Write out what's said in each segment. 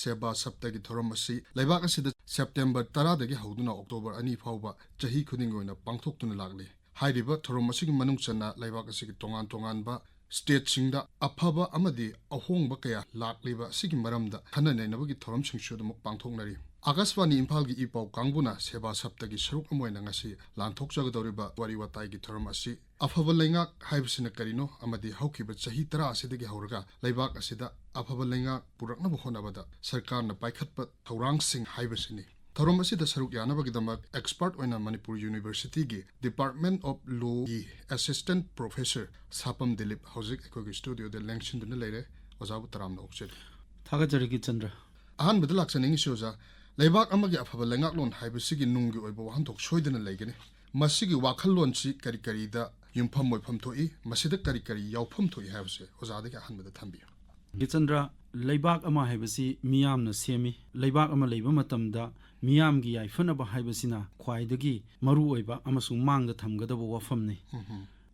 Seva Saptaah thoram asi laibak asida September 10 dagi hauduna October 2 fauba chahi khuding oina pangthoktuna lagli hairiba thoram asigi manung chana laibak asigi tongan ba state singda afaba amadi ahongba kaya lakliba sigi maramda khana nainabagi thoram singshu dum pangthoknari Akashvani Imphal gi ipau kangbuna Seva Saptaah gi saruk amoina ngasi lanthokjagadoriba wari watai gi thoram asi afaba laingak haibsina karino amadi haukiba chahi 10 asidagi hauraga laibak asida afaba laingak puraknaba honabada sarkarna paikhatpa thawrangsing haibsini thoram asida saruk yanabagidama expert oina Manipur University gi Department of Law gi assistant professor Sapam Dilip hojik ekogi studio de lengshinduna leire ojabu taramna okchel Thakajari Geetchandra ahan badalak saningi shoja Laibak amagi afaba lengak lon haibasigi nungi oiba wahantok soidana leigani masigi wakhallon si kari da yumpham moifam thoi masida kari yaufam thoi haibase ozadagi ahanbada thambi Geetchandra laibak ama haibasi miyamna semi laibak ama leiba matamda miyamgi yaifanaba haibasina khwaidagi maru oiba amasung mangda thamgadaba wafamni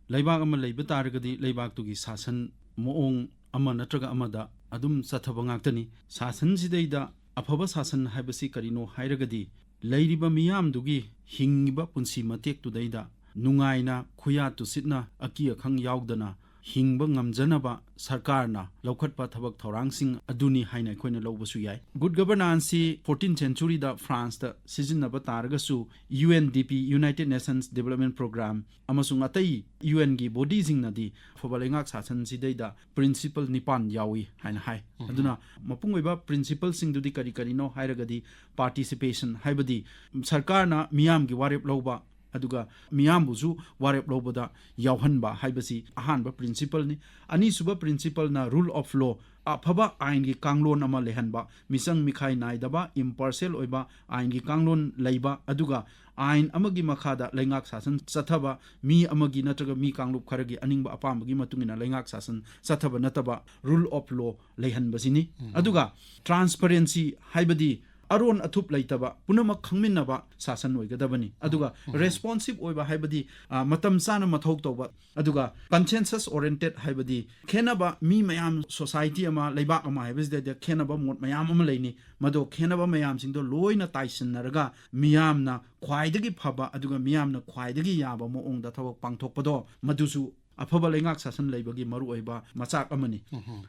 laibak ama leiba taragadi laibak tugi sasan moong ama natraga amada adum sathaba ngaktani sasan sidaida afaba sasan haibasi karino hairagadi leiriba miyamdugi hingiba punsi matek tudaida nungaina khuya tusitna aki akhang yaudana hingba ngamjanaba sarkarna laukhatpa thabak thorangsing aduni haina khoina lawbasu yai good governance 14th century da France da sijinaba taragasu UNDP United Nations Development Program amasung atai UN gi body jingnadi fobalengak sasan sidaida principle nipan yawi haina hai aduna mapungoiba principle singdudi kari no hairagadi participation haibadi sarkarna miyam gi warep lawba aduga miyambuzu warep lobada yauhanba haibasi ahanba principle ni ani suba principle na rule of law afaba ain gi kanglon ama lehanba misang mikhai naidaba impartial oiba ain gi kanglon leiba aduga ain amagi makhada lengak sasan sathaba mi amagi natraga mi kanglup kharagi aningba apambagi matungina lengak sasan sathaba nataba rule of law lehanbasini aduga transparency haibadi aron athup laitaba punama khangminnaba sasan oigadabani aduga responsive oiba haibadi matam sana mathok toba aduga consensus oriented haibadi khenaba mi mayam society ama leiba ama haibasde de khenaba mot mayam ama leini mado khenaba mayam singdo loina taisinaraga miyamna khwaidagi phaba aduga miyamna khwaidagi yaba mo ongda thawak pangthokpado madusu afaba lengak sasan leibagi maru oiba machak amani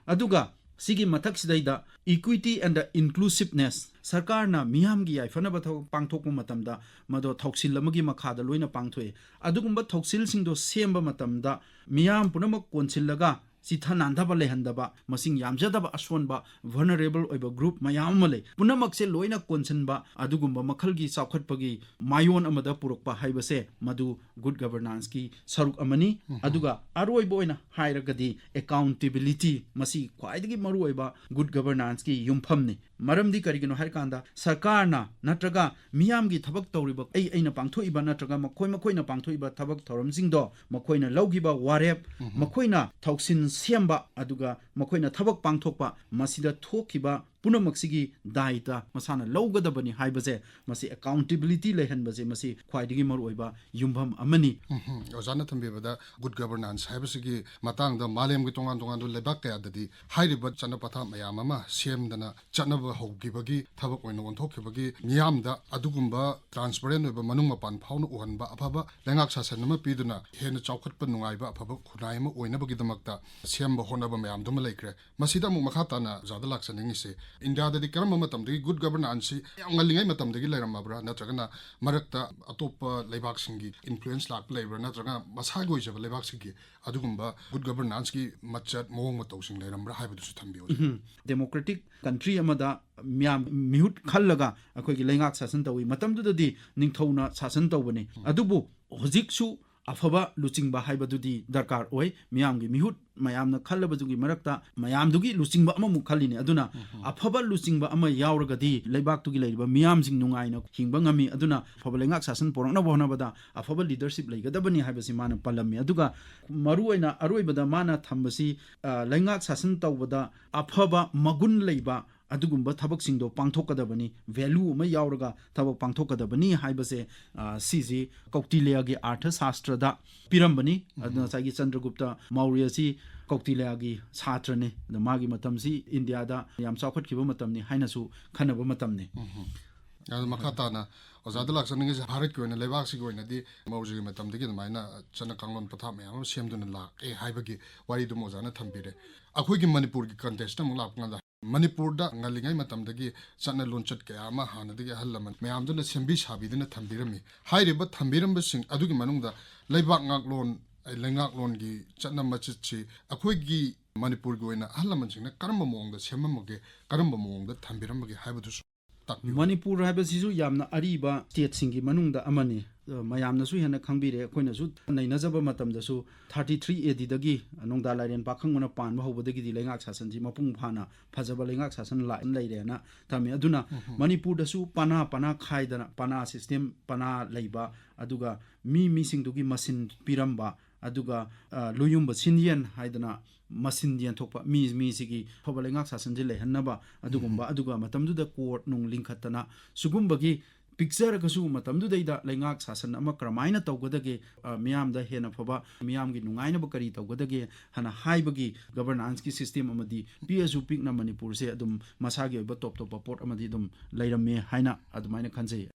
aduga sigi mathak sidaida equity and inclusiveness sarkarna miyamgi yaifanaba pangthokpa matamda mado thoksil amagi makhada loina pangthoe adugumba thoksil singdo semba matamda miyam punamak konsillaga sithanandaba lehandaba masing yamjadaba aswonba vulnerable oiba group mayam male punamakse loina konsenba adugumba makhalgi saukhatpagi mayon amada purokpa haibase madu good governance ki saruk amani aduga aroiba oina hairagadi accountability masi khwaidagi maru oiba good governance ki yumphamni maramdi karigino hairkanda sarkarna natraga miyamgi thabak tawriba aina pangthoiba natraga makoina pangthoiba thabak thoramjingdo makoina lawgiba warep makoina thoksin siamba aduga makoina thabak pangthokpa masida thokiba punamaksigi daita masana lawgadabani haibase masi accountability lehanbase masi khwaidigi maru oiba yumpham amani ozana thambebada good governance haibasigi matangda malemgi tongan do lebak kaya dadi hairiba chana patha mayam ama semdana chanaba hogibagi thabak oina onthokibagi miyamda adugumba transparent oiba manung mapan phawna uhanba afaba lengak sasanama piduna hena chawkhatpa nungaiba afaba khunai ma oinabagi damakta semba honaba mayam dum laikre masida mu makhatana zadalak saningise India da karam matamdagi good governance ngallingai matamdagi lairamabra natragana marakta atopa laibak singi influence lak laibra natraga masagi oijaba laibak singi adugumba good governance ki machat mawong matawsing lairamra haibadusu thambiyo democratic country amada miyam mihut khallaga akoigi lengak sasan tawi matamdudadi ningthona sasan tawbani adubu hojiksu afaba luchingba haibadudi darkar oi miyamgi mihut mayamna khallabajugi marakta mayamdugi luchingba amamu khalline aduna afaba luchingba ama yauragadi leibak tugi leiba miyamjing nungaina hingba ngami aduna afaba lengak sasan porangna bonabada afaba leadership leigadabani haibasi mana palami aduga maru oina aroibada mana thambasi lengak sasan tawbada afaba magun leiba adugumba thabak singdo pangthokadabani value ma yauraga thabak pangthokadabani haibase siji kautilya gi artha shastra da pirambani adna sagi Chandragupta Maurya si ꯀꯧꯇꯤꯂ꯭ꯌꯥꯒꯤ ꯁꯥꯇ꯭ꯔꯅꯤ ꯑꯗ ꯃꯥꯒꯤ ꯃꯇꯝꯁꯤ ꯏꯟꯗꯤꯌꯥꯗ ꯌꯥꯝ ꯆꯥꯎꯈꯠꯈꯤꯕ ꯃꯇꯝꯅꯤ ꯍꯥꯏꯅꯁꯨ ꯈꯟꯅꯕ ꯃꯇꯝꯅꯤ ꯑꯗꯨ ꯃꯈꯥ ꯇꯥꯅ ꯑꯣꯖꯥꯗ ꯂꯥꯛꯆꯅꯤꯡꯉꯤꯁꯦ ꯚꯥꯔꯠꯀꯤ ꯑꯣꯏꯅ ꯂꯩꯕꯥꯛꯁꯤꯒꯤ ꯑꯣꯏꯅꯗꯤ ꯃꯧꯖꯤꯒꯤ ꯃꯇꯝꯗꯒꯤ ꯑꯗꯨꯃꯥꯏꯅ ꯆꯠꯅ ꯀꯥꯡꯂꯣꯟ ꯄꯊꯥꯞ ꯃꯌꯥꯝ ꯑꯃ ꯁꯦꯝꯗꯨꯅ ꯂꯥꯛꯑꯦ ꯍꯥꯏꯕꯒꯤ ꯋꯥꯔꯤꯗꯨꯃ ꯑꯣꯖꯥꯅ ꯊꯝꯕꯤꯔꯦ ꯑꯩꯈꯣꯏꯒꯤ ꯃꯅꯤꯄꯨꯔꯒꯤ ꯀꯟꯇꯦꯛꯁꯇ ꯑꯃꯨꯛ ꯂꯥꯛꯄ ꯀꯥꯟꯗ ꯃꯅꯤꯄꯨꯔꯗ ꯉꯜꯂꯤꯉꯩ ꯃꯇꯝꯗꯒꯤ ꯆꯠꯅ ꯂꯣꯟꯆꯠ ꯀꯌా ꯑꯃ ꯍꯥꯟꯅꯗꯒꯤ ꯑꯍꯜ ꯂꯃꯟ ꯃꯌꯥꯝꯗꯨꯅ ꯁꯦꯝꯕꯤ ꯁꯥꯕꯤꯗꯨꯅ ꯊꯝꯕꯤꯔꯝꯃꯤ ꯍꯥꯏꯔꯤꯕ ꯊꯝꯕꯤꯔꯝꯕꯁꯤꯡ ꯑꯗꯨꯒꯤ ꯃꯅꯨꯡꯗ ꯂꯩꯕꯥꯛ ꯉꯥꯛꯂꯣꯟ ꯂꯩꯉꯥꯛꯂꯣꯟꯒꯤ ꯆꯠꯅ ꯃꯆꯤꯠꯁꯤ ꯑꯩꯈꯣꯏꯒꯤ ꯃꯅꯤꯄꯨꯔꯒꯤ ꯑꯣꯏꯅ ꯑꯍꯜ ꯂꯃꯟꯁꯤꯡꯅ ꯀꯔꯝꯕ ꯃꯑꯣꯡꯗ ꯁꯦꯝꯃꯝꯃꯒꯦ ꯀꯔꯝꯕ ꯃꯑꯣꯡꯗ ꯊꯝꯕꯤꯔꯝꯃꯒꯦ ꯍꯥꯏꯕꯗꯨꯁꯨ ꯃꯅꯤꯄꯨꯔ ꯍꯥꯏꯕꯁꯤꯁꯨ ꯌꯥꯝꯅ ꯑꯔꯤꯕ ꯁ꯭ꯇꯦꯠꯁꯤꯡꯒꯤ ꯃꯅꯨꯡꯗ ꯑꯃꯅꯤ ꯃꯌꯥꯝꯅꯁꯨ ꯍꯦꯟꯅ ꯈꯪꯕꯤꯔꯦ ꯑꯩꯈꯣꯏꯅꯁꯨ ꯅꯩꯅꯖꯕ ꯃꯇꯝꯗꯁꯨ 33 AD ꯅꯣꯡꯗꯥ ꯂꯥꯏꯔꯦꯟ ꯄꯥꯈꯪꯕꯅ ꯄꯥꯟꯕ ꯍꯧꯕꯗꯒꯤꯗꯤ ꯂꯩꯉꯥꯛ ꯁꯥꯁꯟꯁꯤ ꯃꯄꯨꯡ ꯐꯥꯅ ꯐꯖꯕ ꯂꯩꯉꯥꯛ ꯁꯥꯁꯟ ꯂꯩꯔꯦꯅ ꯊꯝꯃꯤ ꯑꯗꯨꯅ ꯃꯅꯤꯄꯨꯔꯗꯁꯨ ꯄꯅꯥ ꯈꯥꯏꯗꯅ ꯄꯅꯥ ꯁꯤꯁꯇꯦꯝ ꯄꯅꯥ ꯂꯩꯕ ꯑꯗꯨꯒ ꯃꯤꯁꯤꯡꯗꯨꯒꯤ ꯃꯁꯤꯟ ꯄꯤꯔꯝꯕ ꯑꯗꯨꯒ ꯂꯨꯌꯨꯝꯕ ꯁꯤꯟꯌꯦꯟ ꯍꯥꯏꯗꯅ ꯃꯁꯤꯟ ꯌꯦꯟꯊꯣꯛꯄ ꯃꯤꯁꯤꯒꯤ ꯑꯐꯕ ꯂꯩꯉꯥꯛ ꯁꯥꯁꯟꯁꯤ ꯂꯩꯍꯟꯅꯕ ꯑꯗꯨꯒꯨꯝꯕ ꯑꯗꯨꯒ ꯃꯇꯝꯗꯨꯗ ꯀꯣꯔꯠ ꯅꯨꯡ ꯂꯤꯡꯈꯠꯇꯅ ꯁꯤꯒꯨꯝꯕꯒꯤ ꯄꯤꯛꯆꯔꯒꯁꯨ ꯃꯇꯝꯗꯨꯗꯩꯗ ꯂꯩꯉꯥꯛ ꯁꯥꯁꯟ ꯑꯃ ꯀꯔꯝꯍꯥꯏꯅ ꯇꯧꯒꯗꯒꯦ ꯃꯤꯌꯥꯝꯗ ꯍꯦꯟꯅ ꯐꯕ ꯃꯤꯌꯥꯝꯒꯤ ꯅꯨꯡꯉꯥꯏꯅꯕ ꯀꯔꯤ ꯇꯧꯒꯗꯒꯦ ꯍꯥꯏꯅ ꯍꯥꯏꯕꯒꯤ ꯒꯕꯔꯅꯥꯟꯁꯀꯤ ꯁꯤꯁꯇꯦꯝ ꯑꯃꯗꯤ ꯄꯤꯛꯑꯁꯨ ꯄꯤꯛꯅ ꯃꯅꯤꯄꯨꯔꯁꯦ ꯑꯗꯨꯝ ꯃꯁꯥꯒꯤ ꯑꯣꯏꯕ ꯇꯣꯞ ꯇꯣꯞꯄ ꯄꯣꯠ ꯑꯃꯗꯤ ꯑꯗꯨꯝ ꯂꯩꯔꯝꯃꯦ ꯍꯥꯏꯅ ꯑꯗꯨꯃꯥꯏꯅ ꯈꯟꯖꯩ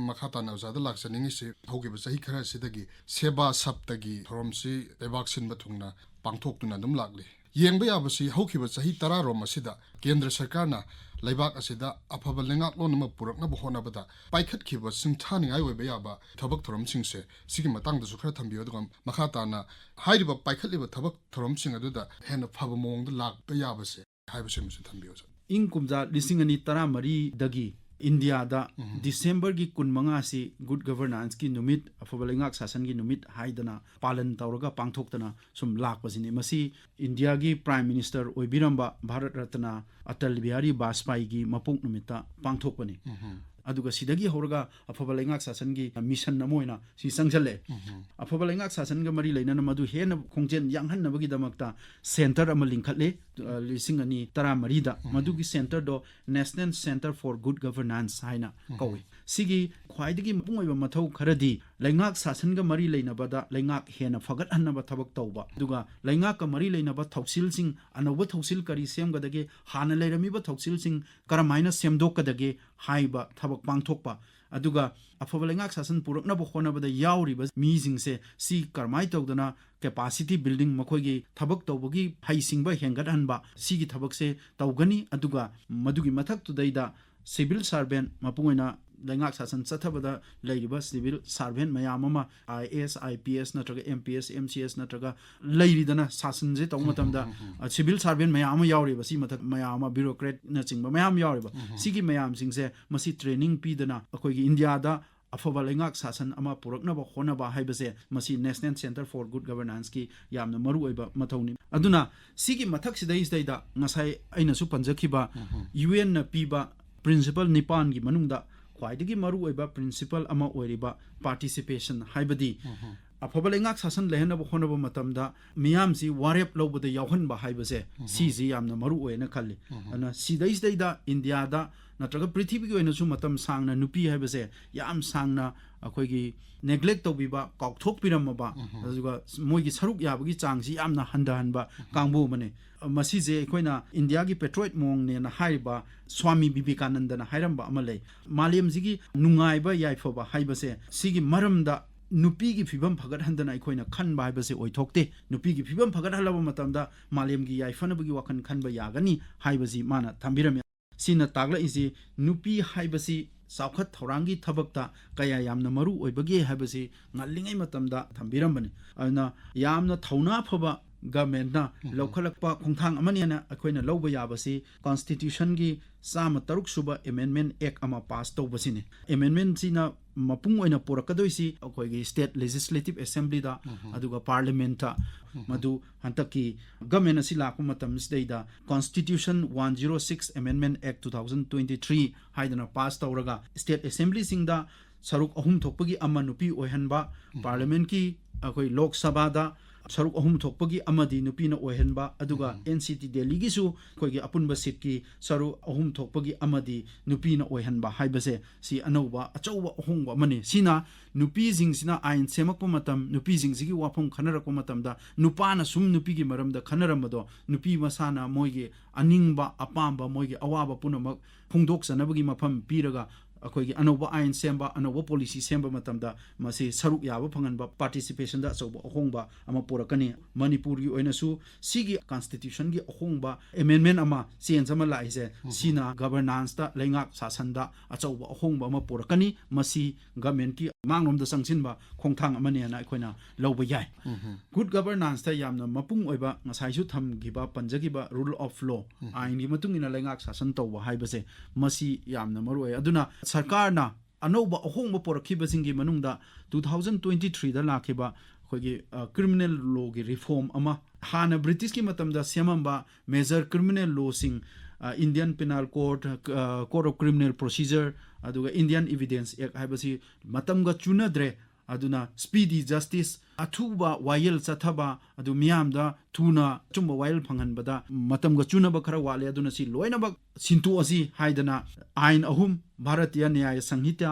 ꯃꯈꯥ ꯇꯥꯅ ꯑꯣꯖꯥꯗ ꯂꯥꯛꯆꯅꯤꯡꯉꯤꯁꯤ ꯍꯧꯈꯤꯕ ꯆꯍꯤ ꯈꯔꯁꯤꯗꯒꯤ ꯁꯦꯕꯥ ꯁꯞꯇꯒꯤ ꯊꯧꯔꯝꯁꯤ ꯂꯩꯕꯥꯛ ꯁꯤꯟꯕ ꯊꯨꯡꯅ ꯄꯥꯡꯊꯣꯛꯇꯨꯅ ꯑꯗꯨꯝ ꯂꯥꯛꯂꯤ ꯌꯦꯡꯕ ꯌꯥꯕꯁꯤ ꯍꯧꯈꯤꯕ ꯆꯍꯤ 10 ꯑꯁꯤꯗ ꯀꯦꯟꯗ꯭ꯔ ꯁꯔꯀꯥꯔꯅ ꯂꯩꯕꯥꯛ ꯑꯁꯤꯗ ꯑꯐꯕ ꯂꯩꯉꯥꯛꯂꯣꯟ ꯑꯃ ꯄꯨꯔꯛꯅꯕ ꯍꯣꯠꯅꯕꯗ ꯄꯥꯏꯈꯠꯈꯤꯕ ꯁꯤꯡꯊꯥꯅꯤꯡꯉꯥꯏ ꯑꯣꯏꯕ ꯌꯥꯕ ꯊꯕꯛ ꯊꯧꯔꯝꯁꯤꯡꯁꯦ ꯁꯤꯒꯤ ꯃꯇꯥꯡꯗꯁꯨ ꯈꯔ ꯊꯝꯕꯤꯌꯨ ꯑꯗꯨꯒ ꯃꯈꯥ ꯇꯥꯅ ꯍꯥꯏꯔꯤꯕ ꯄꯥꯏꯈꯠꯂꯤꯕ ꯊꯕꯛ ꯊꯧꯔꯝꯁꯤꯡ ꯑꯗꯨꯗ ꯍꯦꯟꯅ ꯐꯕ ꯃꯑꯣꯡꯗ ꯂꯥꯛꯄ ꯌꯥꯕꯁꯦ ꯍꯥꯏꯕꯁꯤꯃꯁꯨ ꯊꯝꯕꯤꯌꯨ ꯏꯪ ꯀꯨꯝꯖꯥ 2013 ꯏꯟꯗꯤꯌꯥꯗ ꯗꯤꯁꯦꯝꯕꯔꯒꯤ 15 ꯒꯨꯗ ꯒꯕꯔꯅꯥꯟꯁꯀꯤ ꯅꯨꯃꯤꯠ ꯑꯐꯕ ꯂꯩꯉꯥꯛ ꯁꯥꯁꯟꯒꯤ ꯅꯨꯃꯤꯠ ꯍꯥꯏꯗꯅ ꯄꯥꯂꯟ ꯇꯧꯔꯒ ꯄꯥꯡꯊꯣꯛꯇꯅ ꯁꯨꯝ ꯂꯥꯛꯄꯁꯤꯅꯤ ꯃꯁꯤ ꯏꯟꯗꯤꯌꯥꯒꯤ ꯄ꯭ꯔꯥꯏꯝ ꯃꯤꯅꯤꯁꯇꯔ ꯑꯣꯏꯕꯤꯔꯝꯕ ꯚꯥꯔꯠ ꯔꯠꯅ ꯑꯇꯜ ꯕꯤꯍꯥꯔꯤ ꯕꯥꯖꯄꯥꯏꯒꯤ ꯃꯄꯣꯛ ꯅꯨꯃꯤꯠꯇ ꯄꯥꯡꯊꯣꯛꯄꯅꯤ ꯑꯗꯨꯒ ꯁꯤꯗꯒꯤ ꯍꯧꯔꯒ ꯑꯐꯕ ꯂꯩꯉꯥꯛ ꯁꯥꯁꯟꯒꯤ ꯃꯤꯁꯟ ꯑꯃ ꯑꯣꯏꯅ ꯁꯤ ꯆꯪꯁꯜꯂꯦ ꯑꯐꯕ ꯂꯩꯉꯥꯛ ꯁꯥꯁꯟꯒ ꯃꯔꯤ ꯂꯩꯅꯅ ꯃꯗꯨ ꯍꯦꯟꯅ ꯈꯣꯡꯖꯦꯜ ꯌꯥꯡꯍꯟꯅꯕꯒꯤꯗꯃꯛꯇ ꯁꯦꯟꯇꯔ ꯑꯃ ꯂꯤꯡꯈꯠꯂꯦ 2013 ꯃꯗꯨꯒꯤ ꯁꯦꯟꯇꯔꯗꯣ national centre for good governance ꯍꯥꯏꯅ ꯀꯧꯏ ꯁꯤꯒꯤ ꯈ꯭ꯋꯥꯏꯗꯒꯤ ꯃꯄꯨꯡ ꯑꯣꯏꯕ ꯃꯊꯧ ꯈꯔꯗꯤ ꯂꯩꯉꯥꯛ ꯁꯥꯁꯟꯒ ꯃꯔꯤ ꯂꯩꯅꯕꯗ ꯂꯩꯉꯥꯛ ꯍꯦꯟꯅ ꯐꯒꯠꯍꯟꯅꯕ ꯊꯕꯛ ꯇꯧꯕ ꯑꯗꯨꯒ ꯂꯩꯉꯥꯛꯀ ꯃꯔꯤ ꯂꯩꯅꯕ ꯊꯧꯁꯤꯜꯁꯤꯡ ꯑꯅꯧꯕ ꯊꯧꯁꯤꯜ ꯀꯔꯤ ꯁꯦꯝꯒꯗꯒꯦ ꯍꯥꯟꯅ ꯂꯩꯔꯝꯃꯤꯕ ꯊꯧꯁꯤꯜꯁꯤꯡ ꯀꯔꯝꯍꯥꯏꯅ ꯁꯦꯝꯗꯣꯛꯀꯗꯒꯦ ꯍꯥꯏꯕ ꯊꯕꯛ ꯄꯥꯡꯊꯣꯛꯄ ꯑꯗꯨꯒ ꯑꯐꯕ ꯂꯩꯉꯥꯛ ꯁꯥꯁꯟ ꯄꯨꯔꯛꯅꯕ ꯍꯣꯠꯅꯕꯗ ꯌꯥꯎꯔꯤꯕ ꯃꯤꯁꯤꯡꯁꯦ ꯁꯤ ꯀꯔꯝꯍꯥꯏꯅ ꯇꯧꯗꯅ ꯀꯦꯄꯥꯁꯤꯇꯤ ꯕꯤꯜꯗꯤꯡ ꯃꯈꯣꯏꯒꯤ ꯊꯕꯛ ꯇꯧꯕꯒꯤ ꯍꯩꯁꯤꯡꯕ ꯍꯦꯟꯒꯠꯍꯟꯕ ꯁꯤꯒꯤ ꯊꯕꯛꯁꯦ ꯇꯧꯒꯅꯤ ꯑꯗꯨꯒ ꯃꯗꯨꯒꯤ ꯃꯊꯛꯇꯨꯗꯩꯗ ꯁꯤꯚꯤꯜ ꯁꯥꯔꯚꯦꯟ ꯃꯄꯨꯡ ꯑꯣꯏꯅ ꯂꯩꯉꯥꯛ ꯁꯥꯁꯟ ꯆꯠꯊꯕꯗ ꯂꯩꯔꯤꯕ ꯁꯤꯚꯤꯜ ꯁꯥꯔꯚꯦꯟ ꯃꯌꯥꯝ ꯑꯃ IAS IPS ꯅꯠꯇ꯭ꯔꯒ MPS MCS ꯅꯠꯇ꯭ꯔꯒ ꯂꯩꯔꯤꯗꯅ ꯁꯥꯁꯟꯁꯦ ꯇꯧꯕ ꯃꯇꯝꯗ ꯁꯤꯚꯤꯜ ꯁꯥꯔꯚꯦꯟ ꯃꯌꯥꯝ ꯑꯃ ꯌꯥꯎꯔꯤꯕ ꯁꯤ ꯃꯊꯛ ꯃꯌꯥꯝ ꯑꯃ ꯕ꯭ꯌꯨꯔꯣꯀ꯭ꯔꯦꯠꯅꯆꯤꯡꯕ ꯃꯌꯥꯝ ꯌꯥꯎꯔꯤꯕ ꯁꯤꯒꯤ ꯃꯌꯥꯝꯁꯤꯡꯁꯦ ꯃꯁꯤ ꯇ꯭ꯔꯦꯅꯤꯡ ꯄꯤꯗꯅ ꯑꯩꯈꯣꯏꯒꯤ ꯏꯟꯗꯤꯌꯥꯗ ꯑꯐꯕ ꯂꯩꯉꯥꯛ ꯁꯥꯁꯟ ꯑꯃ ꯄꯨꯔꯛꯅꯕ ꯍꯣꯠꯅꯕ ꯍꯥꯏꯕꯁꯦ ꯃꯁꯤ ꯅꯦꯁꯅꯦꯜ ꯁꯦꯟꯇꯔ ꯐꯣꯔ ꯒꯨꯗ ꯒꯕꯔꯅꯥꯟꯁꯀꯤ ꯌꯥꯝꯅ ꯃꯔꯨꯑꯣꯏꯕ ꯃꯊꯧꯅꯤ ꯑꯗꯨꯅ ꯁꯤꯒꯤ ꯃꯊꯛꯁꯤꯗꯩꯗ ꯉꯁꯥꯏ ꯑꯩꯅꯁꯨ ꯄꯟꯖꯈꯤꯕ UNꯅ ꯄꯤꯕ ꯄ꯭ꯔꯤꯟꯁꯤꯄꯜ 9ꯒꯤ ꯃꯅꯨꯡꯗ ꯈ꯭ꯋꯥꯏꯗꯒꯤ ꯃꯔꯨꯑꯣꯏꯕ ꯄ꯭ꯔꯤꯟꯁꯤꯄꯜ ꯑꯃ ꯑꯣꯏꯔꯤꯕ ꯄꯥꯔꯇꯤꯁꯤꯄꯦꯁꯟ ꯍꯥꯏꯕꯗꯤ ꯑꯐꯕ ꯂꯩꯉꯥꯛ ꯁꯥꯁꯟ ꯂꯩꯍꯟꯅꯕ ꯍꯣꯠꯅꯕ ꯃꯇꯝꯗ ꯃꯤꯌꯥꯝꯁꯤ ꯋꯥꯔꯦꯞ ꯂꯧꯕꯗ ꯌꯥꯎꯍꯟꯕ ꯍꯥꯏꯕꯁꯦ ꯁꯤꯁꯤ ꯌꯥꯝꯅ ꯃꯔꯨꯑꯣꯏꯅ ꯈꯜꯂꯤ ꯑꯗꯨꯅ ꯁꯤꯗꯩꯁꯤꯗꯩꯗ ꯏꯟꯗꯤꯌꯥꯗ ꯅꯠꯇ꯭ꯔꯒ ꯄ꯭ꯔꯤꯊꯤꯕꯤꯒꯤ ꯑꯣꯏꯅꯁꯨ ꯃꯇꯝ ꯁꯥꯡꯅ ꯅꯨꯄꯤ ꯍꯥꯏꯕꯁꯦ ꯌꯥꯝ ꯁꯥꯡꯅ ꯑꯩꯈꯣꯏꯒꯤ ꯅꯦꯒ꯭ꯂꯦꯛ ꯇꯧꯕꯤꯕ ꯀꯥꯎꯊꯣꯛꯄꯤꯔꯝꯃꯕ ꯑꯗꯨꯒ ꯃꯣꯏꯒꯤ ꯁꯔꯨꯛ ꯌꯥꯕꯒꯤ ꯆꯥꯡꯁꯤ ꯌꯥꯝꯅ ꯍꯟꯊꯍꯟꯕ ꯀꯥꯡꯕꯨ ꯑꯃꯅꯤ ꯃꯁꯤꯁꯦ ꯑꯩꯈꯣꯏꯅ ꯏꯟꯗꯤꯌꯥꯒꯤ ꯄꯦꯇ꯭ꯔꯣꯏꯠ ꯃꯑꯣꯡꯅꯦꯅ ꯍꯥꯏꯔꯤꯕ ꯁ꯭ꯋꯥꯃꯤ ꯕꯤꯕꯦꯀꯥꯅꯟꯗꯅ ꯍꯥꯏꯔꯝꯕ ꯑꯃ ꯂꯩ ꯃꯥꯂꯦꯝꯁꯤꯒꯤ ꯅꯨꯡꯉꯥꯏꯕ ꯌꯥꯏꯐꯕ ꯍꯥꯏꯕꯁꯦ ꯁꯤꯒꯤ ꯃꯔꯝꯗ ꯅꯨꯄꯤꯒꯤ ꯐꯤꯕꯝ ꯐꯒꯠꯍꯟꯗꯅ ꯑꯩꯈꯣꯏꯅ ꯈꯟꯕ ꯍꯥꯏꯕꯁꯦ ꯑꯣꯏꯊꯣꯛꯇꯦ ꯅꯨꯄꯤꯒꯤ ꯐꯤꯕꯝ ꯐꯒꯠꯍꯜꯂꯕ ꯃꯇꯝꯗ ꯃꯥꯂꯦꯝꯒꯤ ꯌꯥꯏꯐꯅꯕꯒꯤ ꯋꯥꯈꯜ ꯈꯟꯕ ꯌꯥꯒꯅꯤ ꯍꯥꯏꯕꯁꯤ ꯃꯥꯅ ꯊꯝꯕꯤꯔꯝꯃꯤ ꯁꯤꯅ ꯇꯥꯛꯂꯛꯏꯁꯤ ꯅꯨꯄꯤ ꯍꯥꯏꯕꯁꯤ ꯆꯥꯎꯈꯠ ꯊꯧꯔꯥꯡꯒꯤ ꯊꯕꯛꯇ ꯀꯌꯥ ꯌꯥꯝꯅ ꯃꯔꯨ ꯑꯣꯏꯕꯒꯦ ꯍꯥꯏꯕꯁꯤ ꯉꯜꯂꯤꯉꯩ ꯃꯇꯝꯗ ꯊꯝꯕꯤꯔꯝꯕꯅꯤ ꯑꯗꯨꯅ ꯌꯥꯝꯅ ꯊꯧꯅꯥ ꯐꯕ ꯒꯃꯦꯟꯠꯅ ꯂꯧꯈꯠꯂꯛꯄ ꯈꯣꯡꯊꯥꯡ ꯑꯃꯅꯦꯅ ꯑꯩꯈꯣꯏꯅ ꯂꯧꯕ ꯌꯥꯕꯁꯤ ꯀꯣꯟꯁꯇꯤꯇ꯭ꯌꯨꯁꯟꯒꯤ 106ꯁꯨꯕ ꯑꯦꯃꯦꯟꯃꯦꯟ ꯑꯦꯛ ꯑꯃ ꯄꯥꯁ ꯇꯧꯕꯁꯤꯅꯤ ꯑꯦꯃꯦꯟꯃꯦꯟꯁꯤꯅ ꯃꯄꯨꯡ ꯑꯣꯏꯅ ꯄꯨꯔꯛꯀꯗꯣꯏꯁꯤ ꯑꯩꯈꯣꯏꯒꯤ ꯁ꯭ꯇꯦꯠ ꯂꯦꯖꯤꯁꯂꯦꯇꯤꯚ ꯑꯦꯁꯦꯝꯕ꯭ꯂꯤꯗ ꯑꯗꯨꯒ ꯄꯥꯔꯂꯤꯌꯥꯃꯦꯟꯠꯇ ꯃꯗꯨ ꯍꯟꯗꯛꯀꯤ ꯒꯃꯦꯟ ꯑꯁꯤ ꯂꯥꯛꯄ ꯃꯇꯝꯁꯤꯗꯩꯗ ꯀꯣꯟꯁꯇꯤꯇ꯭ꯌꯨꯁꯟ 106 ꯑꯦꯃꯦꯟꯃꯦꯟ ꯑꯦꯛ 2023 ꯍꯥꯏꯗꯅ ꯄꯥꯁ ꯇꯧꯔꯒ ꯁ꯭ꯇꯦꯠ ꯑꯦꯁꯦꯝꯕ꯭ꯂꯤꯁꯤꯡꯗ ꯁꯔꯨꯛ 3 ꯊꯣꯛꯄꯒꯤ 1 ꯅꯨꯄꯤ ꯑꯣꯏꯍꯟꯕ ꯄꯥꯔꯂꯤꯌꯥꯃꯦꯟꯠꯀꯤ ꯑꯩꯈꯣꯏ ꯂꯣꯛ ꯁꯚꯥꯗ saruk ahum thokpagi amadi nupina oihenba aduga NCT Delhi gi su khoi gi apunba seat ki saruk ahum thokpagi amadi nupina oihenba haibase si anauba achauba ahongba mani sina nupi jing sina ain semakpa matam nupi jing sigi wafam khanarakpa matamda nupana sum nupi gi maramda khanaramado nupi masana moigi aningba apamba moigi awaba punamak phungdok sanabagi mafam piraga अखोई अनौब आइन सेंबा अनौब policy सेंबा मतमदा मसे सरुक याब फंगनबा participation दा अचौब अहोंगबा अमा पोरकनी मणिपुर की ओइनसु सिगी constitution की अहोंगबा amendment अमा change अमा लाइसे सिना गवर्नेंस दा लेंगाक शासन दा अचौब अहोंगबा अमा पोरकनी मसी गवर्नमेंट की मांगलोम दा संगसिनबा खोंथांग अमने ना अखोइना लौब याय गुड गवर्नेंस ता यामना मपुंग ओइबा ngसाइसु थमगिबा पंजगिबा रूल ऑफ लॉ आइन की मतुंगिना लेंगाक शासन तौबा हाइबसे मसी यामना मरुय अदुना सरकारना अनौब अहोंब पोरखिबसिंगी मनुंगदा 2023 दा लाखिबा खोगी क्रिमिनल लॉ की रिफॉर्म अमा हाना ब्रिटिश की मतमदा सेमंबा मेजर क्रिमिनल लॉ सिंग Indian penal code code of criminal procedure अदुगा इंडियन एविडेंस एक्ट हाइबसी मतमगा चुनद्रे अदुना स्पीडी जस्टिस अथुबा वायल चथबा अदु मियामदा थुना चुम्बा वायल फंगनबदा मतमगा चुनबा खरा वाले अदुना सि लोइनबा सिंतु असि हाइदना आइन अहुम भारतीय न्याय संहिता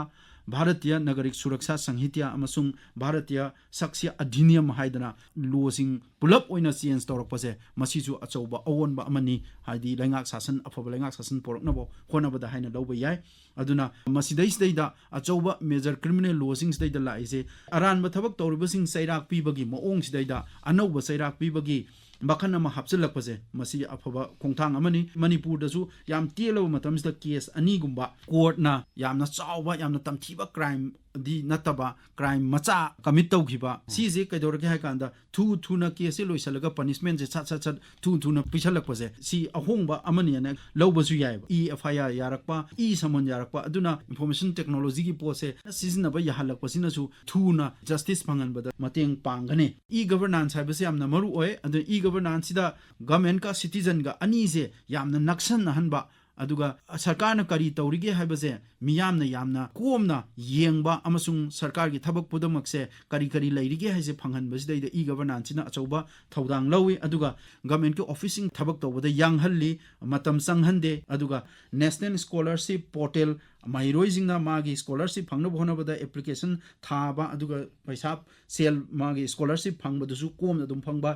भारतीय नागरिक सुरक्षा संहिता अमसुंग भारतीय साक्ष्य अधिनियम हाइदना लोसिंग पुलप ओइना चेंज तौरकपसे मसिजु अचौबा अवोनबा अमनी हाइदि लैंगाक शासन अफबा लैंगाक शासन पोरकनबो होनबदा हाइना लौबा याय अदुना मसिदैसदैदा अचौबा मेजर क्रिमिनल लॉसिंग सदैदा लाइसे अरानबा थबक तौरिबसिंग सैराक पीबगी मओंग सदैदा अनौबा सैराक पीबगी बखन अमा हापचलकपसे मसी अफबा खोंथांग अमनी मणिपुरदसु याम तेलबा मतमसदा केस अनीगुंबा कोर्टना यामना चावबा यामना तमथीबा क्राइम दी नतबा क्राइम मचा कमिट तौखिबा सीजे कैदोरके हाइकांदा थु थुना केसे लोइसलगा पनिशमेंट जे सत सत सत थु थुना पिछलकपसे सी अहोंबा अमनी ने लौबसु याय EFIR यारकपा समन यारकपा अदुना इंफॉर्मेशन टेक्नोलॉजी की पोसे सिजनबा याहलकपसिनसु थुना जस्टिस फंगनबदा मतेंग पांगने गवर्नेंस हाइबसे यामना मरु ओय अदु गवर्नेंस सिदा गवर्नमेंट का सिटीजन गा अनी से यामना नक्सन हनबा अदुगा सरकारना करी तौरिगे हाइबसे मियामना यामना कोमना येंगबा अमसुंग सरकार की थबक पुदमकसे करी करी लैरिगे हाइसे फंगनबसिदैदा गवर्नेंस सिना अचौबा थौदांग लौई अदुगा गवर्नमेंट के ऑफिसिंग थबक तौबदा यांगहल्ली मतम संगहंदे अदुगा नेशनल स्कॉलरशिप पोर्टल माइरोइजिंगना मागी स्कॉलरशिप फंगनब होनबदा एप्लीकेशन थाबा अदुगा पैसा सेल मागी स्कॉलरशिप फंगबदसु कोमना दुम फंगबा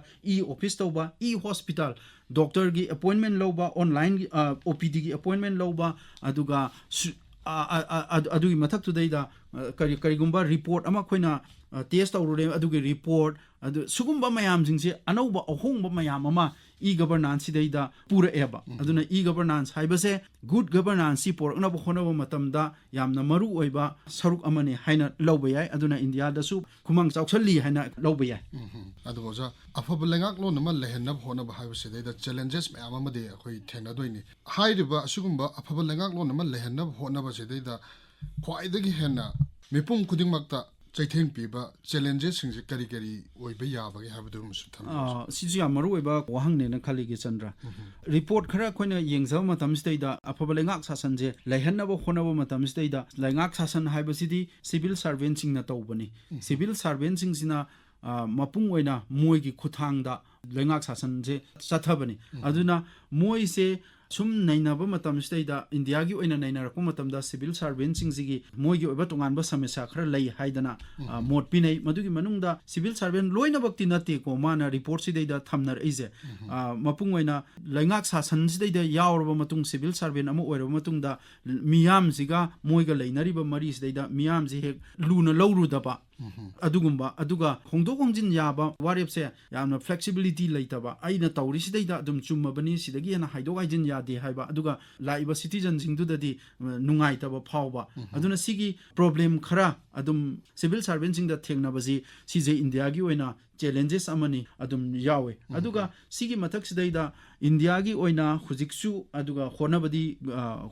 ऑफिस तौबा हॉस्पिटल डॉक्टर की अपॉइंटमेंट लौबा ऑनलाइन OPD की अपॉइंटमेंट लौबा अदुगा अदुगी मथक्तुदैदा करिगुंबा रिपोर्ट अमा खोइना टेस्ट तौरुरे अदुगी रिपोर्ट अदु सुगुंबा मयामजिंगसे अनौबा अहोंबा मयाम अमा गवर्नेंस सिदैदा पूरा एबा अदुना गवर्नेंस हाइबसे गुड गवर्नेंस सि पोरकनबा होनबा मतमदा यामना मरु ओइबा सरुक अमने हाइना लौबा याय अदुना इंडिया दसु खुमंग चाउखलली हाइना लौबा याय अदुजा अफबा लेंगाक लोन अमा लेहनब होनबा हाइबसेदैदा चैलेंजेस मयाम अमदे अखोइ थेंगदोइनि हाइरिबा असुगुंबा अफबा लेंगाक लोन अमा लेहनब होनबा सेदैदा ख्वाइदगी हेना मिपुम खुदिंगमक्ता चैथेंग पीबा चैलेंजेस सिंजे करी करी ओइबा याबगे हाबदु मुसु थम सिजु या मरु ओइबा वहांगने न खाली गेचंद्र रिपोर्ट खरा खोइना येंगजा मतमसदैदा अफबा लेंगाक शासनजे लेहनब होनब मतमसदैदा लेंगाक शासन हाइबसिदी सिविल सर्वेंट सिंगना तौबनी सिविल सर्वेंट सिंगसिना मपुंग ओइना मोइगी खुथांगदा लेंगाक शासनजे चथबनी अदुना मोइसे सुम नैनब मतमसदैदा इंडिया की ओइना नैनरक मतमदा सिविल सर्वेंट सिंगजिगी मोइगी ओइबा तोंगानबा समस्या खरा लई हाइदना मोट पिनै मदुगी मनुंगदा सिविल सर्वेंट लोइनबक्ति नते को माना रिपोर्ट सिदैदा थमनर इजे मपुंग ओइना लैंगाक शासन सिदैदा यावरबा मतुंग सिविल सर्वेंट अमा ओइरबा मतुंगदा मियाम सिगा मोइगा लैनरिबा मरी सिदैदा मियाम जि हेक लुना लौरुदबा अदुगुंबा अदुगा होंदोक होंजिन याबा वारेपसे यामना फ्लेक्सिबिलिटी लैतबा आइना तौरिसिदैदा अदुम चुम्मबनी सिदगी हेना हाइदोक हाइजिन यादे हाइबा अदुगा लाइबा सिटीजन सिंगदुददी नुंगाइतबा फावबा अदुना सिगी प्रॉब्लम खरा अदुम सिविल सर्वेंट सिंगदा थेंगनबजी सिजे इंडिया की ओइना challenges amani adum yawe aduga sigi mathak sidaida india gi oina hujiksu aduga honabadi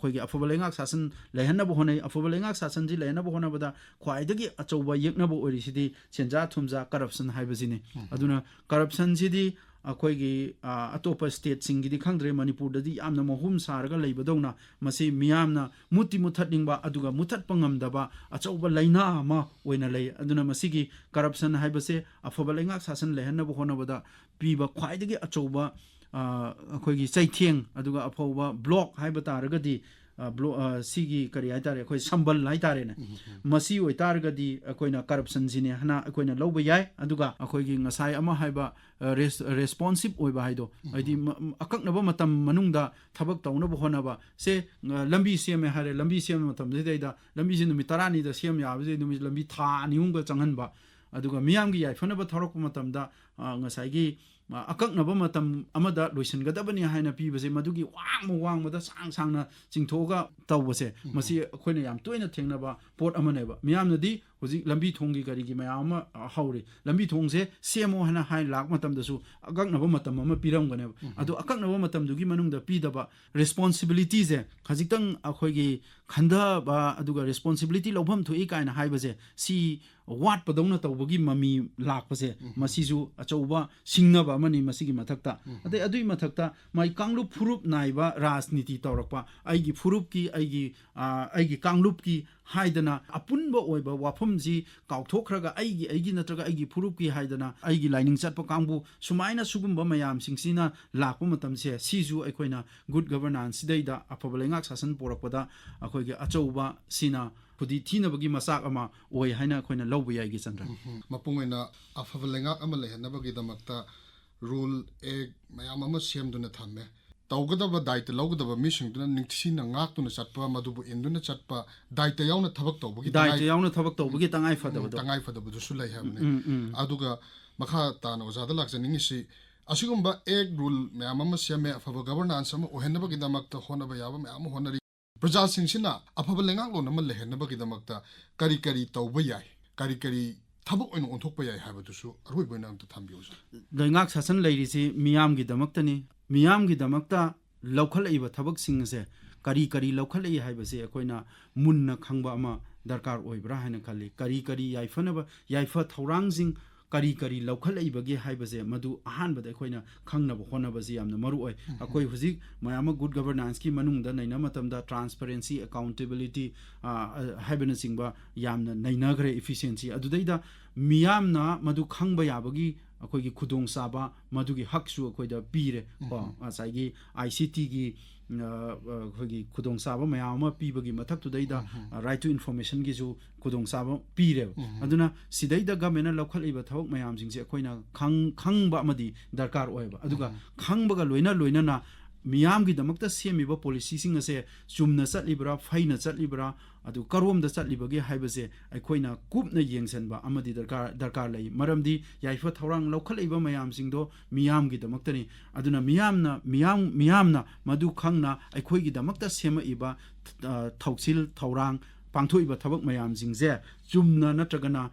khoi gi afabalenga sasan lehanaba honai afabalenga sasan ji lehanaba honabada khwaidagi achauba yeknaba ori sidi chenja thumja corruption haibajini aduna corruption sidi ꯑꯩꯈꯣꯏꯒꯤ ꯑꯇꯣꯞꯄ ꯁ꯭ꯇꯦꯠꯁꯤꯡꯒꯤꯗꯤ ꯈꯪꯗ꯭ꯔꯦ ꯃꯅꯤꯄꯨꯔꯗꯗꯤ ꯌꯥꯝꯅ ꯃꯍꯨꯝ ꯁꯥꯔꯒ ꯂꯩꯕꯗꯧꯅ ꯃꯁꯤ ꯃꯤꯌꯥꯝꯅ ꯃꯨꯠꯊꯠꯅꯤꯡꯕ ꯑꯗꯨꯒ ꯃꯨꯠꯊꯠꯄ ꯉꯝꯗꯕ ꯑꯆꯧꯕ ꯂꯩꯅꯥ ꯑꯃ ꯑꯣꯏꯅ ꯂꯩ ꯑꯗꯨꯅ ꯃꯁꯤꯒꯤ ꯀꯔꯞꯁꯟ ꯍꯥꯏꯕꯁꯦ ꯑꯐꯕ ꯂꯩꯉꯥꯛ ꯁꯥꯁꯟ ꯂꯩꯍꯟꯅꯕ ꯍꯣꯠꯅꯕꯗ ꯄꯤꯕ ꯈ꯭ꯋꯥꯏꯗꯒꯤ ꯑꯆꯧꯕ ꯑꯩꯈꯣꯏꯒꯤ ꯆꯩꯊꯦꯡ ꯑꯗꯨꯒ ꯑꯐꯕ ꯕ꯭ꯂꯣꯛ ꯍꯥꯏꯕ ꯇꯥꯔꯒꯗꯤ ꯁꯤꯒꯤ ꯀꯔꯤ ꯍꯥꯏꯇꯥꯔꯦ ꯑꯩꯈꯣꯏ ꯁꯝꯕꯜ ꯍꯥꯏꯇꯥꯔꯦꯅꯦ ꯃꯁꯤ ꯑꯣꯏꯇꯥꯔꯒꯗꯤ ꯑꯩꯈꯣꯏꯅ ꯀꯔꯞꯁꯟꯁꯤꯅꯦ ꯍꯥꯏꯅ ꯑꯩꯈꯣꯏꯅ ꯂꯧꯕ ꯌꯥꯏ ꯑꯗꯨꯒ ꯑꯩꯈꯣꯏꯒꯤ ꯉꯁꯥꯏ ꯑꯃ ꯍꯥꯏꯕ ꯔꯦꯁꯄꯣꯟꯁꯤꯞ ꯑꯣꯏꯕ ꯍꯥꯏꯗꯣ ꯍꯥꯏꯗꯤ ꯑꯀꯛꯅꯕ ꯃꯇꯝ ꯃꯅꯨꯡꯗ ꯊꯕꯛ ꯇꯧꯅꯕ ꯍꯣꯠꯅꯕ ꯁꯦ ꯂꯝꯕꯤ ꯁꯦꯝꯃꯦ ꯍꯥꯏꯔꯦ ꯂꯝꯕꯤ ꯁꯦꯝꯕ ꯃꯇꯝꯁꯤꯗꯩꯗ ꯂꯝꯕꯤꯁꯤ ꯅꯨꯃꯤꯠ 10ꯅꯤꯗ ꯁꯦꯝ ꯌꯥꯕꯁꯤ ꯂꯝꯕꯤ ꯊꯥ 2 ꯆꯪꯍꯟꯕ ꯑꯗꯨꯒ ꯃꯤꯌꯥꯝꯒꯤ ꯌꯥꯏꯐꯅꯕ ꯊꯧꯔꯛꯄ ꯃꯇꯝꯗ ꯉꯁꯥꯏꯒꯤ ꯑꯀꯛꯅꯕ ꯃꯇꯝ ꯑꯃꯗ ꯂꯣꯏꯁꯤꯟꯒꯗꯕꯅꯤ ꯍꯥꯏꯅ ꯄꯤꯕꯁꯦ ꯃꯗꯨꯒꯤ ꯋꯥꯡꯃꯗ ꯁꯥꯡꯅ ꯆꯤꯡꯊꯣꯛꯑꯒ ꯇꯧꯕꯁꯦ ꯃꯁꯤ ꯑꯩꯈꯣꯏꯅ ꯌꯥꯝ ꯇꯣꯏꯅ ꯊꯦꯡꯅꯕ ꯄꯣꯠ ꯑꯃꯅꯦꯕ ꯃꯤꯌꯥꯝꯅꯗꯤ ꯍꯧꯖꯤꯛ ꯂꯝꯕꯤ ꯊꯣꯡꯒꯤ ꯀꯔꯤꯒꯤ ꯃꯌꯥꯝ ꯑꯃ ꯍꯧꯔꯤ ꯂꯝꯕꯤ ꯊꯣꯡꯁꯦ ꯁꯦꯝꯃꯣ ꯍꯥꯏꯅ ꯂꯥꯛꯄ ꯃꯇꯝꯗꯁꯨ ꯑꯀꯛꯅꯕ ꯃꯇꯝ ꯑꯃ ꯄꯤꯔꯝꯒꯅꯦꯕ ꯑꯗꯣ ꯑꯀꯛꯅꯕ ꯃꯇꯝꯗꯨꯒꯤ ꯃꯅꯨꯡꯗ ꯄꯤꯗꯕ ꯔꯦꯁꯄꯣꯟꯁꯤꯕꯤꯂꯤꯇꯤꯁꯦ ꯈꯖꯤꯛꯇꯪ ꯑꯩꯈꯣꯏꯒꯤ ꯈꯟꯊꯕ ꯑꯗꯨꯒ ꯔꯦꯁꯄꯣꯟꯁꯤꯕꯤꯂꯤꯇꯤ ꯂꯧꯐꯝ ꯊꯣꯛꯏ ꯀꯥꯏꯅ ꯍꯥꯏꯕꯁꯦ ꯁꯤ ꯋꯥꯠꯄꯗꯧꯅ ꯇꯧꯕꯒꯤ ꯃꯃꯤ ꯂꯥꯛꯄꯁꯦ ꯃꯁꯤꯁꯨ ꯑꯆꯧꯕ ꯁꯤꯡꯅꯕ ꯑꯃꯅꯤ ꯃꯁꯤꯒꯤ ꯃꯊꯛꯇ ꯑꯗꯩ ꯑꯗꯨꯒꯤ ꯃꯊꯛꯇ ꯃꯥꯏ ꯀꯥꯡꯂꯨꯞ ꯐꯨꯔꯨꯞ ꯅꯥꯏꯕ ꯔꯥꯖꯅꯤꯇꯤ ꯇꯧꯔꯛꯄ ꯑꯩꯒꯤ ꯐꯨꯔꯨꯞꯀꯤ ꯑꯩꯒꯤ ꯀꯥꯡꯂꯨꯞꯀꯤ ꯍꯥꯏꯗꯅ ꯑꯄꯨꯟꯕ ꯑꯣꯏꯕ ꯋꯥꯐꯝꯁꯤ ꯀꯥꯎꯊꯣꯛꯈ꯭ꯔꯒ ꯑꯩꯒꯤ ꯅꯠꯇ꯭ꯔꯒ ꯑꯩꯒꯤ ꯐꯨꯔꯨꯞꯀꯤ ꯍꯥꯏꯗꯅ ꯑꯩꯒꯤ ꯂꯥꯏꯅꯤꯡ ꯆꯠꯄ ꯀꯥꯡꯕꯨ ꯁꯨꯃꯥꯏꯅ ꯁꯤꯒꯨꯝꯕ ꯃꯌꯥꯝꯁꯤꯡꯁꯤꯅ ꯂꯥꯛꯄ ꯃꯇꯝꯁꯦ ꯁꯤꯁꯨ ꯑꯩꯈꯣꯏꯅ ꯒꯨꯗ ꯒꯕꯔꯅꯥꯟꯁꯁꯤꯗꯩꯗ ꯑꯐꯕ ꯂꯩꯉꯥꯛ ꯁꯥꯁꯟ ꯄꯣꯔꯛꯄꯗ ꯑꯩꯈꯣꯏꯒꯤ ꯑꯆꯧꯕ ꯁꯤꯅ ꯈꯨꯗꯤ ꯊꯤꯅꯕꯒꯤ ꯃꯆꯥꯛ ꯑꯃ ꯑꯣꯏ ꯍꯥꯏꯅ ꯑꯩꯈꯣꯏꯅ ꯂꯧꯕ ꯌꯥꯏ ꯒꯤꯆꯟꯗ꯭ꯔ ꯃꯄꯨꯡ ꯑꯣꯏꯅ ꯑꯐꯕ ꯂꯩꯉꯥꯛ ꯑꯃ ꯂꯩꯍꯟꯅꯕꯒꯤꯗꯃꯛꯇ ꯔꯨꯜ ꯑꯦꯛ ꯃꯌꯥꯝ ꯑꯃ ꯁꯦꯝꯗꯨꯅ ꯊꯝꯃꯦ ꯇꯧꯒꯗꯕ ꯗꯥꯏꯇ ꯂꯧꯒꯗꯕ ꯃꯤꯁꯤꯡꯗꯨꯅ ꯅꯤꯡꯊꯤꯅ ꯉꯥꯛꯇꯨꯅ ꯆꯠꯄ ꯃꯗꯨꯕꯨ ꯏꯟꯗꯨꯅ ꯆꯠꯄ ꯗꯥꯏꯇ ꯌꯥꯎꯅ ꯊꯕꯛ ꯇꯧꯕꯒꯤ ꯇꯉꯥꯏꯐꯗꯕꯗꯨꯁꯨ ꯂꯩ ꯍꯥꯏꯕꯅꯤ ꯑꯗꯨꯒ ꯃꯈꯥ ꯇꯥꯅ ꯑꯣꯖꯥꯗ ꯂꯥꯛꯆꯅꯤꯡꯉꯤꯁꯤ ꯑꯁꯤꯒꯨꯝꯕ ꯑꯦꯛ ꯔꯨꯜ ꯃꯌꯥꯝ ꯑꯃ ꯁꯦꯝꯃꯦ ꯑꯐꯕ ꯒꯕꯔꯅꯥꯟꯁ ꯑꯃ ꯑꯣꯏꯍꯟꯅꯕꯒꯤꯗꯃꯛꯇ ꯍꯣꯠꯅꯕ ꯌꯥꯕ ꯃꯌꯥꯝ ꯑꯃ ꯍꯣꯠꯅꯔꯤ ꯄ꯭ꯔꯖꯥꯁꯤꯡꯁꯤꯅ ꯑꯐꯕ ꯂꯩꯉꯥꯛꯂꯣꯟ ꯑꯃ ꯂꯩꯍꯟꯅꯕꯒꯤꯗꯃꯛꯇ ꯀꯔꯤ ꯇꯧꯕ ꯌꯥꯏ ꯀꯔꯤ ꯊꯕꯛ ꯑꯣꯏꯅ ꯑꯣꯟꯊꯣꯛꯄ ꯌꯥꯏ ꯍꯥꯏꯕꯗꯨꯁꯨ ꯑꯔꯣꯏꯕ ꯑꯣꯏꯅ ꯑꯝꯇ ꯊꯝꯕꯤꯌꯨ ꯂꯩꯉꯥꯛ ꯁꯥꯁꯟ ꯂꯩꯔꯤꯁꯤ ꯃꯤꯌꯥꯝꯒꯤꯗꯃꯛꯇꯅꯤ ꯃꯤꯌꯥꯝꯒꯤꯗꯃꯛꯇ ꯂꯧꯈꯠꯂꯛꯏꯕ ꯊꯕꯛꯁꯤꯡ ꯑꯁꯦ ꯀꯔꯤ ꯂꯧꯈꯠꯂꯛꯏ ꯍꯥꯏꯕꯁꯦ ꯑꯩꯈꯣꯏꯅ ꯃꯨꯟꯅ ꯈꯪꯕ ꯑꯃ ꯗꯔꯀꯥꯔ ꯑꯣꯏꯕ꯭ꯔꯥ ꯍꯥꯏꯅ ꯈꯜꯂꯤ ꯀꯔꯤ ꯌꯥꯏꯐ ꯊꯧꯔꯥꯡꯁꯤꯡ ꯀꯔꯤ ꯂꯧꯈꯠꯂꯛꯏꯕꯒꯦ ꯍꯥꯏꯕꯁꯦ ꯃꯗꯨ ꯑꯍꯥꯟꯕꯗ ꯑꯩꯈꯣꯏꯅ ꯈꯪꯅꯕ ꯍꯣꯠꯅꯕꯁꯤ ꯌꯥꯝꯅ ꯃꯔꯨ ꯑꯣꯏ ꯑꯩꯈꯣꯏ ꯍꯧꯖꯤꯛ ꯃꯌꯥꯝ ꯑꯃ ꯒꯨꯗ ꯒꯕꯔꯅꯥꯟꯁꯀꯤ ꯃꯅꯨꯡꯗ ꯅꯩꯅ ꯃꯇꯝꯗ ꯇ꯭ꯔꯥꯟꯁꯄꯔꯦꯟꯁꯤ ꯑꯦꯀꯥꯎꯟꯇꯦꯕꯤꯂꯤꯇꯤ ꯍꯥꯏꯕꯅꯆꯤꯡꯕ ꯌꯥꯝꯅ ꯅꯩꯅꯈ꯭ꯔꯦ ꯏꯐꯤꯁꯤꯌꯦꯟꯁꯤ ꯑꯗꯨꯗꯩꯗ ꯃꯤꯌꯥꯝꯅ ꯃꯗꯨ ꯈꯪꯕ ꯌꯥꯕꯒꯤ ꯑꯩꯈꯣꯏꯒꯤ ꯈꯨꯗꯣꯡꯆꯥꯕ ꯃꯗꯨꯒꯤ ꯍꯛꯁꯨ ꯑꯩꯈꯣꯏꯗ ꯄꯤꯔꯦ ꯉꯁꯥꯏꯒꯤ ICTꯒꯤ ꯑꯩꯈꯣꯏꯒꯤ ꯈꯨꯗꯣꯡꯆꯥꯕ ꯃꯌꯥꯝ ꯑꯃ ꯄꯤꯕꯒꯤ ꯃꯊꯛꯇꯨꯗꯩꯗ ꯔꯥꯏꯠ ꯇꯨ ꯏꯟꯐꯣꯔꯃꯦꯁꯟꯒꯤꯁꯨ ꯈꯨꯗꯣꯡꯆꯥꯕ ꯄꯤꯔꯦꯕ ꯑꯗꯨꯅ ꯁꯤꯗꯩꯗ ꯒꯃꯦꯟꯅ ꯂꯧꯈꯠꯂꯤꯕ ꯊꯕꯛ ꯃꯌꯥꯝꯁꯤꯡꯁꯦ ꯑꯩꯈꯣꯏꯅ ꯈꯪꯕ ꯑꯃꯗꯤ ꯗꯔꯀꯥꯔ ꯑꯣꯏꯌꯦꯕ ꯑꯗꯨꯒ ꯈꯪꯕꯒ ꯂꯣꯏꯅꯅ ꯃꯤꯌꯥꯝꯒꯤꯗꯃꯛꯇ ꯁꯦꯝꯃꯤꯕ ꯄꯣꯂꯤꯁꯤꯁꯤꯡ ꯑꯁꯦ ꯆꯨꯝꯅ ꯆꯠꯂꯤꯕ꯭ꯔꯥ ꯐꯩꯅ ꯆꯠꯂꯤꯕ꯭ꯔꯥ ꯑꯗꯨ ꯀꯔꯣꯝꯗ ꯆꯠꯂꯤꯕꯒꯦ ꯍꯥꯏꯕꯁꯦ ꯑꯩꯈꯣꯏꯅ ꯀꯨꯞꯅ ꯌꯦꯡꯁꯤꯟꯕ ꯑꯃꯗꯤ ꯗꯔꯀꯥꯔ ꯂꯩ ꯃꯔꯝꯗꯤ ꯌꯥꯏꯐ ꯊꯧꯔꯥꯡ ꯂꯧꯈꯠꯂꯤꯕ ꯃꯌꯥꯝꯁꯤꯡꯗꯣ ꯃꯤꯌꯥꯝꯒꯤꯗꯃꯛꯇꯅꯤ ꯑꯗꯨꯅ ꯃꯤꯌꯥꯝꯅ ꯃꯗꯨ ꯈꯪꯅ ꯑꯩꯈꯣꯏꯒꯤꯗꯃꯛꯇ ꯁꯦꯝꯃꯛꯏꯕ ꯊꯧꯁꯤꯜ ꯊꯧꯔꯥꯡ ꯄꯥꯡꯊꯣꯛꯏꯕ ꯊꯕꯛ ꯃꯌꯥꯝꯁꯤꯡꯁꯦ ꯆꯨꯝꯅ ꯅꯠꯇ꯭ꯔꯒꯅ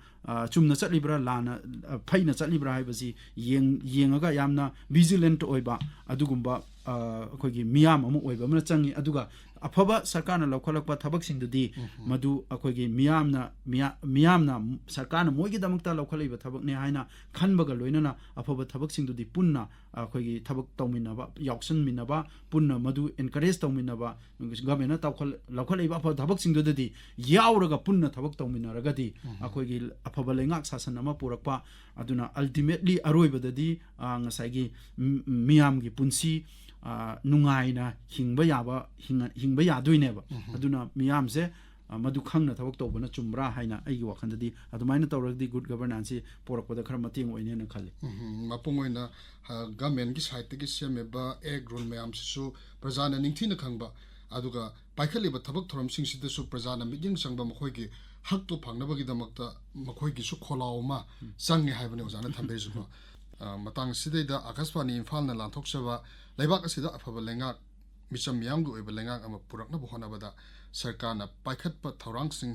ꯆꯨꯝꯅ ꯆꯠꯂꯤꯕ꯭ꯔꯥ ꯂꯥꯟꯅ ꯐꯩꯅ ꯆꯠꯂꯤꯕ꯭ꯔꯥ ꯍꯥꯏꯕꯁꯤ ꯌꯦꯡꯉꯒ ꯌꯥꯝꯅ ꯚꯤꯖꯤꯂꯦꯟꯠ ꯑꯣꯏꯕ ꯑꯗꯨꯒꯨꯝꯕ ꯑꯩꯈꯣꯏꯒꯤ ꯃꯤꯌꯥꯝ ꯑꯃ ꯑꯣꯏꯕ ꯑꯃꯅ ꯆꯪꯉꯤ ꯑꯗꯨꯒ ꯑꯐꯕ ꯁꯔꯀꯥꯔꯅ ꯂꯧꯈꯠꯂꯛꯄ ꯊꯕꯛꯁꯤꯡꯗꯨꯗꯤ ꯃꯗꯨ ꯑꯩꯈꯣꯏꯒꯤ ꯃꯤꯌꯥꯝꯅ ꯁꯔꯀꯥꯔꯅ ꯃꯣꯏꯒꯤꯗꯃꯛꯇ ꯂꯧꯈꯠꯂꯛꯏꯕ ꯊꯕꯛꯅꯦ ꯍꯥꯏꯅ ꯈꯟꯕꯒ ꯂꯣꯏꯅꯅ ꯑꯐꯕ ꯊꯕꯛꯁꯤꯡꯗꯨꯗꯤ ꯄꯨꯟꯅ ꯑꯩꯈꯣꯏꯒꯤ ꯊꯕꯛ ꯇꯧꯃꯤꯟꯅꯕ ꯌꯥꯎꯁꯟꯃꯤꯟꯅꯕ ꯄꯨꯟꯅ ꯃꯗꯨ ꯑꯦꯟꯀꯔꯦꯖ ꯇꯧꯃꯤꯟꯅꯕ ꯒꯚꯔꯟꯃꯦꯟꯠꯅ ꯂꯧꯈꯠꯂꯛꯏꯕ ꯑꯐꯕ ꯊꯕꯛꯁꯤꯡꯗꯨꯗꯗꯤ ꯌꯥꯎꯔꯒ ꯄꯨꯟꯅ ꯊꯕꯛ ꯇꯧꯃꯤꯟꯅꯔꯒꯗꯤ ꯑꯩꯈꯣꯏꯒꯤ ꯑꯐꯕ ꯂꯩꯉꯥꯛ ꯁꯥꯁꯟ ꯑꯃ ꯄꯨꯔꯛꯄ ꯑꯗꯨꯅ ꯑꯜꯇꯤꯃꯦꯠꯂꯤ ꯑꯔꯣꯏꯕꯗꯗꯤ ꯉꯁꯥꯏꯒꯤ ꯃꯤꯌꯥꯝꯒꯤ ꯄꯨꯟꯁꯤ ꯅꯨꯡꯉꯥꯏꯅ ꯍꯤꯡꯕ ꯌꯥꯗꯣꯏꯅꯦꯕ ꯑꯗꯨꯅ ꯃꯤꯌꯥꯝꯁꯦ ꯃꯗꯨ ꯈꯪꯅ ꯊꯕꯛ ꯇꯧꯕꯅ ꯆꯨꯝꯕ꯭ꯔꯥ ꯍꯥꯏꯅ ꯑꯩꯒꯤ ꯋꯥꯈꯜꯗꯗꯤ ꯑꯗꯨꯃꯥꯏꯅ ꯇꯧꯔꯒꯗꯤ ꯒꯨꯗ ꯒꯕꯔꯅꯥꯟꯁꯁꯤ ꯄꯣꯔꯛꯄꯗ ꯈꯔ ꯃꯇꯦꯡ ꯑꯣꯏꯅꯦꯅ ꯈꯜꯂꯤ ꯃꯄꯨꯡ ꯑꯣꯏꯅ ꯒꯃꯦꯟꯒꯤ ꯁꯥꯏꯠꯇꯒꯤ ꯁꯦꯝꯃꯤꯕ ꯑꯦꯛ ꯔꯨꯜ ꯃꯌꯥꯝꯁꯤꯁꯨ ꯄ꯭ꯔꯖꯥꯅ ꯅꯤꯡꯊꯤꯅ ꯈꯪꯕ ꯑꯗꯨꯒ ꯄꯥꯏꯈꯠꯂꯤꯕ ꯊꯕꯛ ꯊꯧꯔꯝꯁꯤꯡꯁꯤꯗꯁꯨ ꯄ꯭ꯔꯖꯥꯅ ꯃꯤꯠꯌꯦꯡ ꯆꯪꯕ ꯃꯈꯣꯏꯒꯤ ꯍꯛꯇꯨ ꯐꯪꯅꯕꯒꯤꯗꯃꯛꯇ ꯃꯈꯣꯏꯒꯤꯁꯨ ꯈꯣꯜꯂꯥꯎ ꯑꯃ ꯆꯪꯉꯦ ꯍꯥꯏꯕꯅꯤ ꯑꯣꯖꯥꯅ ꯊꯝꯕꯤꯔꯤꯁꯤꯀꯣ ꯃꯇꯥꯡ ꯑꯁꯤꯗꯩꯗ ꯑꯀꯥꯁꯕꯥꯅꯤ ꯏꯝꯐꯥꯜꯅ ꯂꯥꯟꯊꯣꯛꯆꯕ ꯂꯩꯕꯥꯛ ꯑꯁꯤꯗ ꯑꯐꯕ ꯂꯩꯉꯥꯛ ꯃꯤꯆꯝ ꯃꯤꯌꯥꯝꯒꯤ ꯑꯣꯏꯕ ꯂꯩꯉꯥꯛ ꯑꯃ ꯄꯨꯔꯛꯅꯕ ꯍꯣꯠꯅꯕꯗ ꯁꯔꯀꯥꯔꯅ ꯄꯥꯏꯈꯠꯄ ꯊꯧꯔꯥꯡꯁꯤꯡ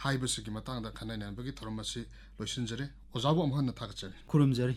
ꯍꯥꯏꯕꯁꯤꯒꯤ ꯃꯇꯥꯡꯗ ꯈꯟꯅ ꯅꯩꯅꯕꯒꯤ ꯊꯧꯔꯝ ꯑꯁꯤ ꯂꯣꯏꯁꯤꯟꯖꯔꯦ ꯑꯣꯖꯥꯕꯨ ꯑꯃꯨꯛ ꯍꯟꯅ ꯊꯥꯒꯠꯆꯔꯤ ꯈꯨꯔꯨꯝꯖꯔꯤ